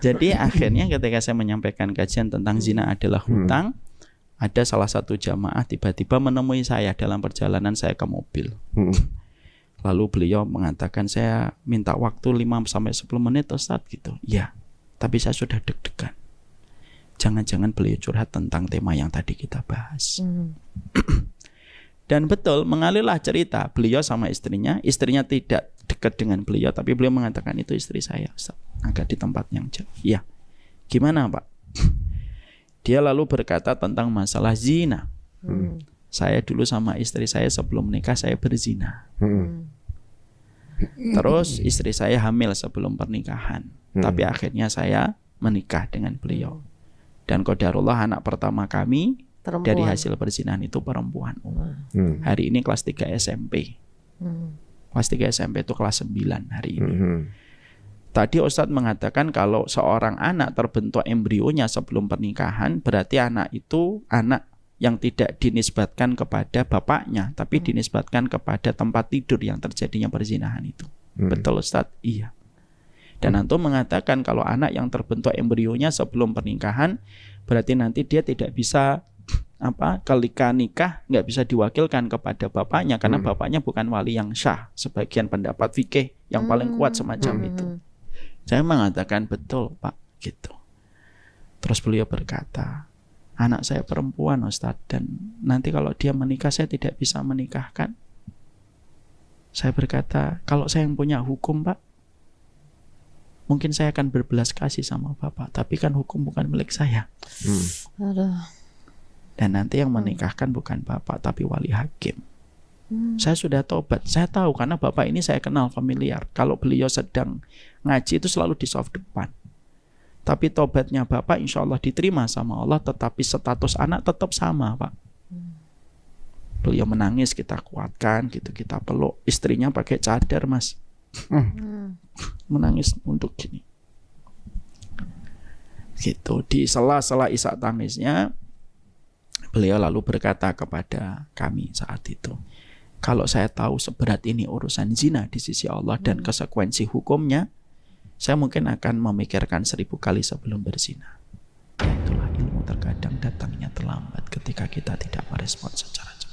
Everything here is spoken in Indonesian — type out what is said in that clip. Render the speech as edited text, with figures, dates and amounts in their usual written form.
Jadi akhirnya ketika saya menyampaikan kajian tentang zina adalah hutang, ada salah satu jamaah tiba-tiba menemui saya dalam perjalanan saya ke mobil. Lalu beliau mengatakan, saya minta waktu 5-10 menit Ustadz gitu. Ya, tapi saya sudah deg-degan. Jangan-jangan beliau curhat tentang tema yang tadi kita bahas. Dan betul, mengalirlah cerita beliau sama istrinya tidak dekat dengan beliau, tapi beliau mengatakan itu istri saya Ustaz, agak di tempat yang jauh. Ya, gimana Pak? Dia lalu berkata tentang masalah zina. Saya dulu sama istri saya sebelum menikah saya berzina. Terus istri saya hamil sebelum pernikahan, tapi akhirnya saya menikah dengan beliau. Dan qadarullah anak pertama kami perempuan. Dari hasil perzinahan itu perempuan. Hari ini kelas 3 SMP. Kelas 3 SMP itu kelas 9 hari ini. Tadi Ustadz mengatakan kalau seorang anak terbentuk embrionya sebelum pernikahan, berarti anak itu anak yang tidak dinisbatkan kepada bapaknya, tapi dinisbatkan kepada tempat tidur yang terjadinya perzinahan itu. Betul Ustadz? Iya. Dan antum mengatakan kalau anak yang terbentuk embrionya sebelum pernikahan, berarti nanti dia tidak bisa ketika nikah nggak bisa diwakilkan kepada bapaknya karena bapaknya bukan wali yang syah, sebagian pendapat fikih yang paling kuat semacam itu. Saya mengatakan betul Pak gitu. Terus beliau berkata, anak saya perempuan Ustadz, dan nanti kalau dia menikah saya tidak bisa menikahkan. Saya berkata, kalau saya yang punya hukum Pak, mungkin saya akan berbelas kasih sama Bapak, tapi kan hukum bukan milik saya. Dan nanti yang menikahkan bukan Bapak, tapi wali hakim. Saya sudah tobat, saya tahu karena Bapak ini saya kenal familiar. Kalau beliau sedang ngaji itu selalu di soft depan. Tapi tobatnya Bapak insya Allah diterima sama Allah, tetapi status anak tetap sama Pak. Beliau menangis, kita kuatkan gitu, kita peluk. Istrinya pakai cadar Mas. Menangis untuk gini. Gitu, di sela-sela isak tangisnya beliau lalu berkata kepada kami saat itu, kalau saya tahu seberat ini urusan zina di sisi Allah dan konsekuensi hukumnya, saya mungkin akan memikirkan 1000 kali sebelum berzina. Itulah ilmu terkadang datangnya terlambat ketika kita tidak merespon secara cepat.